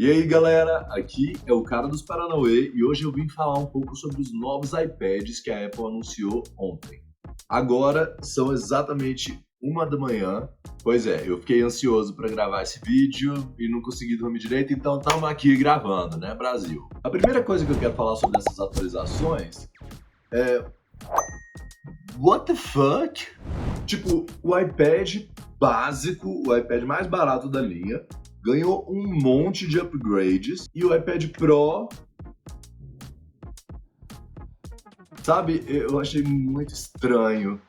E aí galera, aqui é o cara dos Paranauê e hoje eu vim falar um pouco sobre os novos iPads que a Apple anunciou ontem. Agora são exatamente 1 da manhã, pois é, eu fiquei ansioso para gravar esse vídeo e não consegui dormir direito, então estamos aqui gravando, né, Brasil? A primeira coisa que eu quero falar sobre essas atualizações é... What the fuck? Tipo, o iPad básico, o iPad mais barato da linha, ganhou um monte de upgrades e o iPad Pro, sabe, eu achei muito estranho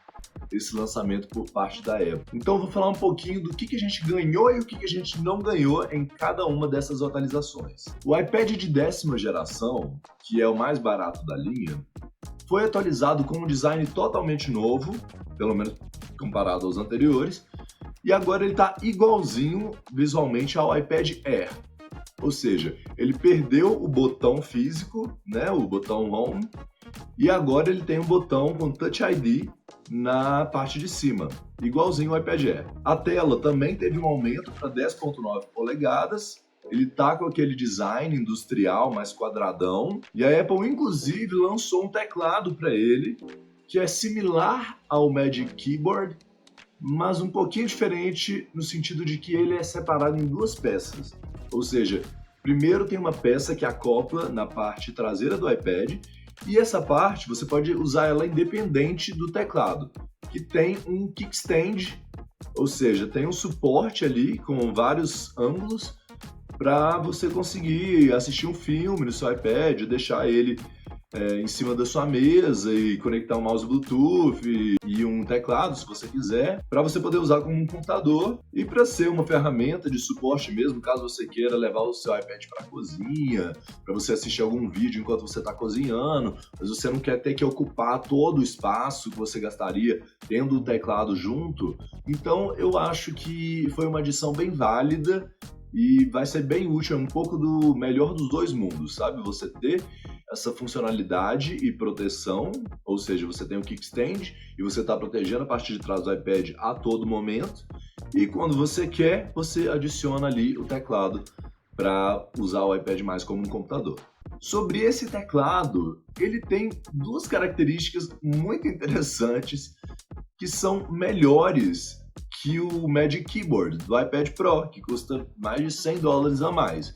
esse lançamento por parte da Apple. Então eu vou falar um pouquinho do que a gente ganhou e o que a gente não ganhou em cada uma dessas atualizações. O iPad de 10ª geração, que é o mais barato da linha, foi atualizado com um design totalmente novo, pelo menos comparado aos anteriores, e agora ele está igualzinho visualmente ao iPad Air. Ou seja, ele perdeu o botão físico, né, o botão Home, e agora ele tem um botão com Touch ID na parte de cima, igualzinho ao iPad Air. A tela também teve um aumento para 10.9 polegadas, ele tá com aquele design industrial mais quadradão, e a Apple inclusive lançou um teclado para ele que é similar ao Magic Keyboard, mas um pouquinho diferente no sentido de que ele é separado em duas peças. Ou seja, primeiro tem uma peça que acopla na parte traseira do iPad, e essa parte você pode usar ela independente do teclado, que tem um kickstand, ou seja, tem um suporte ali com vários ângulos para você conseguir assistir um filme no seu iPad, deixar ele em cima da sua mesa e conectar um mouse Bluetooth e um teclado, se você quiser, para você poder usar como um computador e para ser uma ferramenta de suporte mesmo, caso você queira levar o seu iPad para a cozinha, para você assistir algum vídeo enquanto você está cozinhando, mas você não quer ter que ocupar todo o espaço que você gastaria tendo o teclado junto. Então eu acho que foi uma adição bem válida e vai ser bem útil, é um pouco do melhor dos dois mundos, sabe? Você ter essa funcionalidade e proteção, ou seja, você tem o kickstand e você está protegendo a parte de trás do iPad a todo momento, e quando você quer, você adiciona ali o teclado para usar o iPad mais como um computador. Sobre esse teclado, ele tem duas características muito interessantes que são melhores que o Magic Keyboard do iPad Pro, que custa mais de $100 a mais.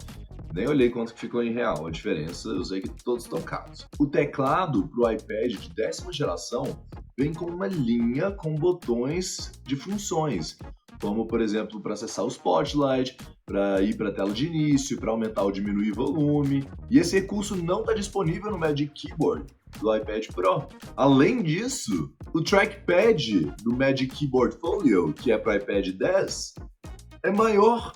Nem olhei quanto que ficou em real a diferença, eu sei que todos estão caros. O teclado para o iPad de 10ª geração vem com uma linha com botões de funções, como por exemplo para acessar o Spotlight, para ir para a tela de início, para aumentar ou diminuir volume, e esse recurso não está disponível no Magic Keyboard do iPad Pro. Além disso, o trackpad do Magic Keyboard Folio, que é para o iPad 10, é maior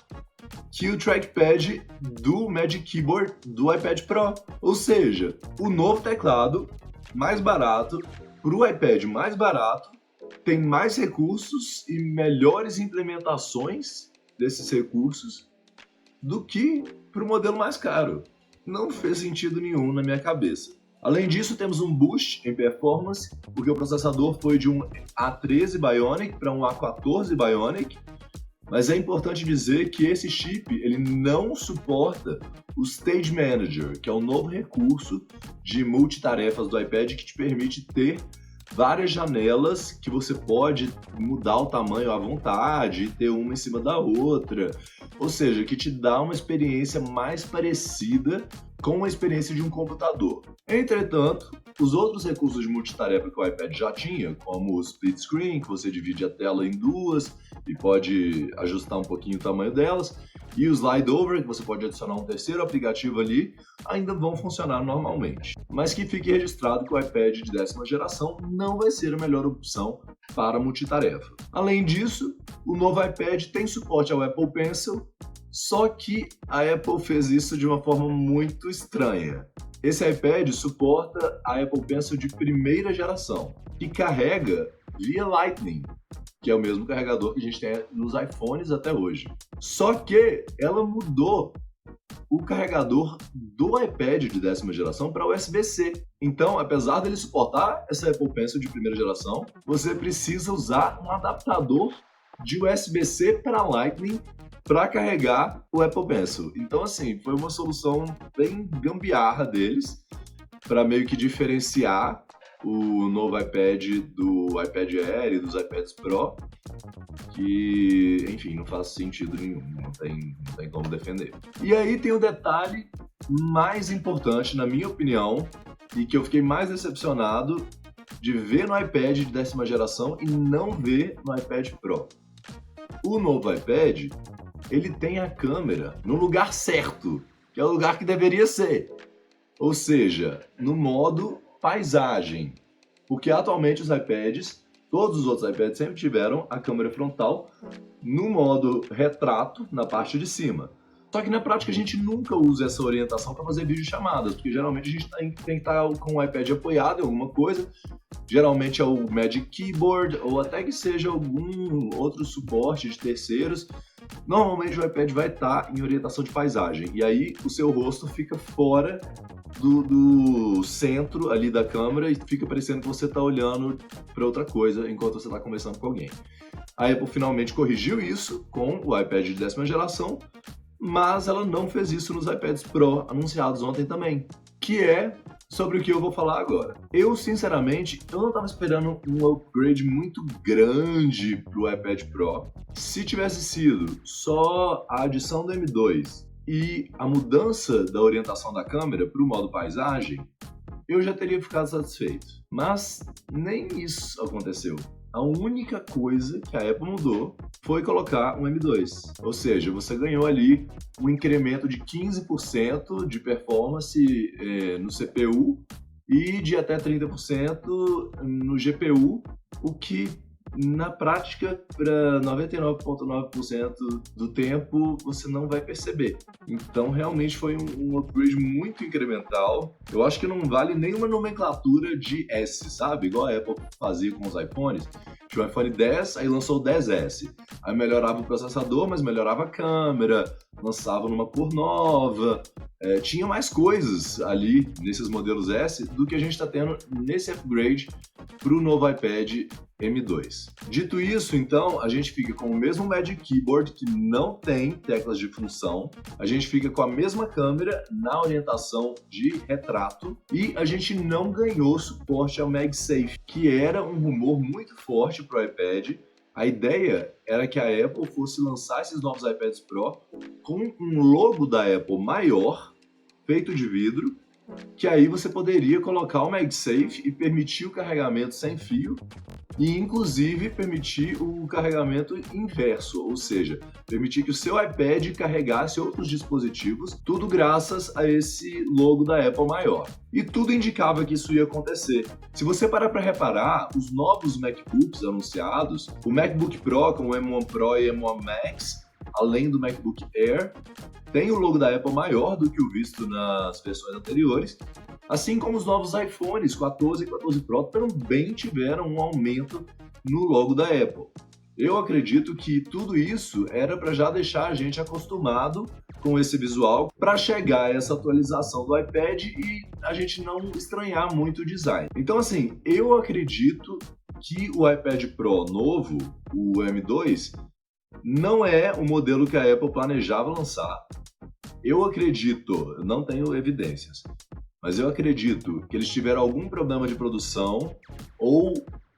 que o trackpad do Magic Keyboard do iPad Pro. Ou seja, o novo teclado mais barato para o iPad mais barato tem mais recursos e melhores implementações desses recursos do que para o modelo mais caro. Não fez sentido nenhum na minha cabeça. Além disso, temos um boost em performance, porque o processador foi de um A13 Bionic para um A14 Bionic, mas é importante dizer que esse chip ele não suporta o Stage Manager, que é o novo recurso de multitarefas do iPad que te permite ter várias janelas que você pode mudar o tamanho à vontade e ter uma em cima da outra, ou seja, que te dá uma experiência mais parecida com a experiência de um computador. Entretanto, os outros recursos de multitarefa que o iPad já tinha, como o split screen, que você divide a tela em duas e pode ajustar um pouquinho o tamanho delas, e o slide over, que você pode adicionar um terceiro aplicativo ali, ainda vão funcionar normalmente. Mas que fique registrado que o iPad de 10ª geração não vai ser a melhor opção para multitarefa. Além disso, o novo iPad tem suporte ao Apple Pencil, só que a Apple fez isso de uma forma muito estranha. Esse iPad suporta a Apple Pencil de 1ª geração, que carrega via Lightning, que é o mesmo carregador que a gente tem nos iPhones até hoje. Só que ela mudou o carregador do iPad de 10ª geração para USB-C. Então, apesar dele suportar essa Apple Pencil de 1ª geração, você precisa usar um adaptador de USB-C para Lightning para carregar o Apple Pencil. Então, assim, foi uma solução bem gambiarra deles para meio que diferenciar o novo iPad do iPad Air e dos iPads Pro, que, enfim, não faz sentido nenhum, não tem como defender. E aí tem o detalhe mais importante, na minha opinião, e que eu fiquei mais decepcionado de ver no iPad de 10ª geração e não ver no iPad Pro. O novo iPad, ele tem a câmera no lugar certo, que é o lugar que deveria ser. Ou seja, no modo paisagem. Porque atualmente os iPads, todos os outros iPads sempre tiveram a câmera frontal no modo retrato, na parte de cima. Só que na prática a gente nunca usa essa orientação para fazer videochamadas, porque geralmente a gente tem que estar com o iPad apoiado em alguma coisa, geralmente é o Magic Keyboard, ou até que seja algum outro suporte de terceiros. Normalmente o iPad vai estar em orientação de paisagem, e aí o seu rosto fica fora do centro ali da câmera e fica parecendo que você está olhando para outra coisa enquanto você está conversando com alguém. A Apple finalmente corrigiu isso com o iPad de 10ª geração, mas ela não fez isso nos iPads Pro anunciados ontem também, que é sobre o que eu vou falar agora. Eu, sinceramente, não estava esperando um upgrade muito grande para o iPad Pro. Se tivesse sido só a adição do M2 e a mudança da orientação da câmera para o modo paisagem, eu já teria ficado satisfeito. Mas nem isso aconteceu. A única coisa que a Apple mudou foi colocar um M2. Ou seja, você ganhou ali um incremento de 15% de performance no CPU e de até 30% no GPU, o que na prática, para 99,9% do tempo, você não vai perceber. Então, realmente foi um upgrade muito incremental. Eu acho que não vale nenhuma nomenclatura de S, sabe? Igual a Apple fazia com os iPhones. Tinha o iPhone 10, aí lançou o 10S. Aí melhorava o processador, mas melhorava a câmera, lançava numa cor nova. Tinha mais coisas ali nesses modelos S do que a gente está tendo nesse upgrade para o novo iPad M2. Dito isso, então, a gente fica com o mesmo Magic Keyboard, que não tem teclas de função, a gente fica com a mesma câmera na orientação de retrato e a gente não ganhou suporte ao MagSafe, que era um rumor muito forte para o iPad. A ideia era que a Apple fosse lançar esses novos iPads Pro com um logo da Apple maior, feito de vidro, que aí você poderia colocar o MagSafe e permitir o carregamento sem fio e, inclusive, permitir o carregamento inverso, ou seja, permitir que o seu iPad carregasse outros dispositivos, tudo graças a esse logo da Apple maior. E tudo indicava que isso ia acontecer. Se você parar para reparar, os novos MacBooks anunciados, o MacBook Pro com o M1 Pro e M1 Max, além do MacBook Air, tem o logo da Apple maior do que o visto nas versões anteriores, assim como os novos iPhones 14 e 14 Pro também tiveram um aumento no logo da Apple. Eu acredito que tudo isso era para já deixar a gente acostumado com esse visual para chegar a essa atualização do iPad e a gente não estranhar muito o design. Então, assim, eu acredito que o iPad Pro novo, o M2, não é o modelo que a Apple planejava lançar. Eu acredito, não tenho evidências, mas eu acredito que eles tiveram algum problema de produção ou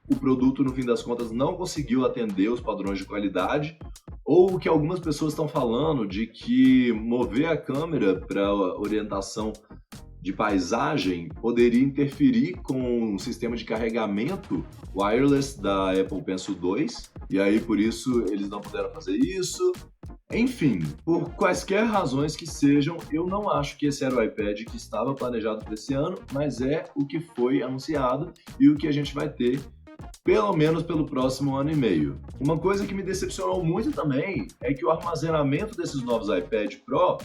o produto, no fim das contas, não conseguiu atender os padrões de qualidade, ou que algumas pessoas estão falando de que mover a câmera para orientação de paisagem poderia interferir com o sistema de carregamento wireless da Apple Pencil 2, e aí por isso eles não puderam fazer isso. Enfim, por quaisquer razões que sejam, eu não acho que esse era o iPad que estava planejado para esse ano, mas é o que foi anunciado e o que a gente vai ter pelo menos pelo próximo ano e meio. Uma coisa que me decepcionou muito também é que o armazenamento desses novos iPad Pro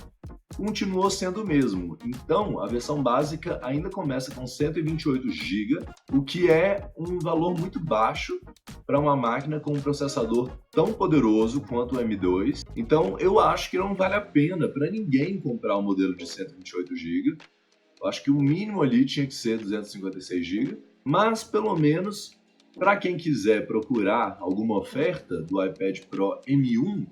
continuou sendo o mesmo. Então, a versão básica ainda começa com 128 GB, o que é um valor muito baixo para uma máquina com um processador tão poderoso quanto o M2. Então, eu acho que não vale a pena para ninguém comprar um modelo de 128 GB. Eu acho que o mínimo ali tinha que ser 256 GB, mas pelo menos para quem quiser procurar alguma oferta do iPad Pro M1,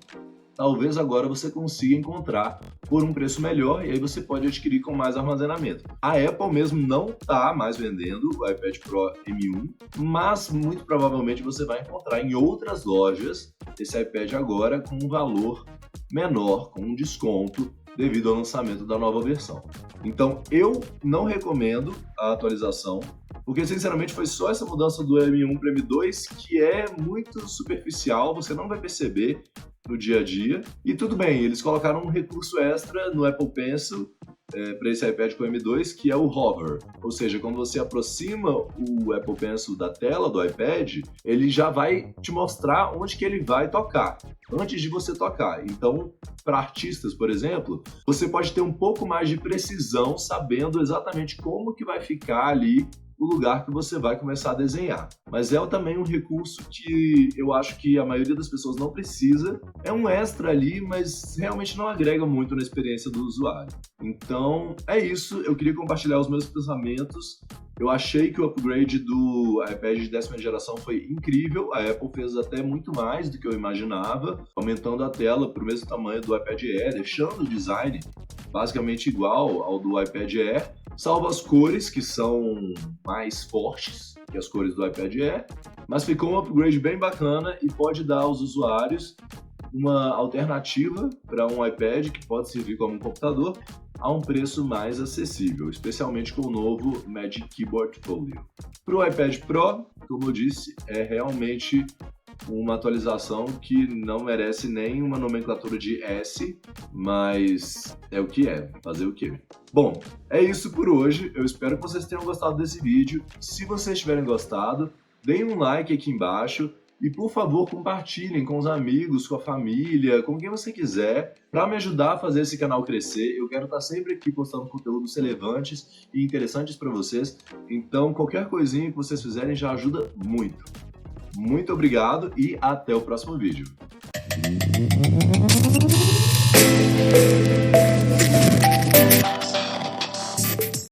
talvez agora você consiga encontrar por um preço melhor e aí você pode adquirir com mais armazenamento. A Apple mesmo não está mais vendendo o iPad Pro M1, mas muito provavelmente você vai encontrar em outras lojas esse iPad agora com um valor menor, com um desconto devido ao lançamento da nova versão. Então eu não recomendo a atualização, porque sinceramente foi só essa mudança do M1 para M2 que é muito superficial, você não vai perceber no dia a dia. E tudo bem, eles colocaram um recurso extra no Apple Pencil para esse iPad com M2, que é o Hover. Ou seja, quando você aproxima o Apple Pencil da tela do iPad, ele já vai te mostrar onde que ele vai tocar, antes de você tocar. Então, para artistas, por exemplo, você pode ter um pouco mais de precisão sabendo exatamente como que vai ficar ali o lugar que você vai começar a desenhar. Mas é também um recurso que eu acho que a maioria das pessoas não precisa. É um extra ali, mas realmente não agrega muito na experiência do usuário. Então, é isso. Eu queria compartilhar os meus pensamentos. Eu achei que o upgrade do iPad de 10ª geração foi incrível. A Apple fez até muito mais do que eu imaginava, aumentando a tela para o mesmo tamanho do iPad Air, deixando o design basicamente igual ao do iPad Air, salvo as cores, que são mais fortes que as cores do iPad Air, mas ficou um upgrade bem bacana e pode dar aos usuários uma alternativa para um iPad que pode servir como um computador a um preço mais acessível, especialmente com o novo Magic Keyboard Folio. Para o iPad Pro, como eu disse, é realmente uma atualização que não merece nem uma nomenclatura de S, mas é o que é, fazer o quê? Bom, é isso por hoje, eu espero que vocês tenham gostado desse vídeo. Se vocês tiverem gostado, deem um like aqui embaixo e, por favor, compartilhem com os amigos, com a família, com quem você quiser, para me ajudar a fazer esse canal crescer. Eu quero estar sempre aqui postando conteúdos relevantes e interessantes para vocês, então qualquer coisinha que vocês fizerem já ajuda muito. Muito obrigado e até o próximo vídeo.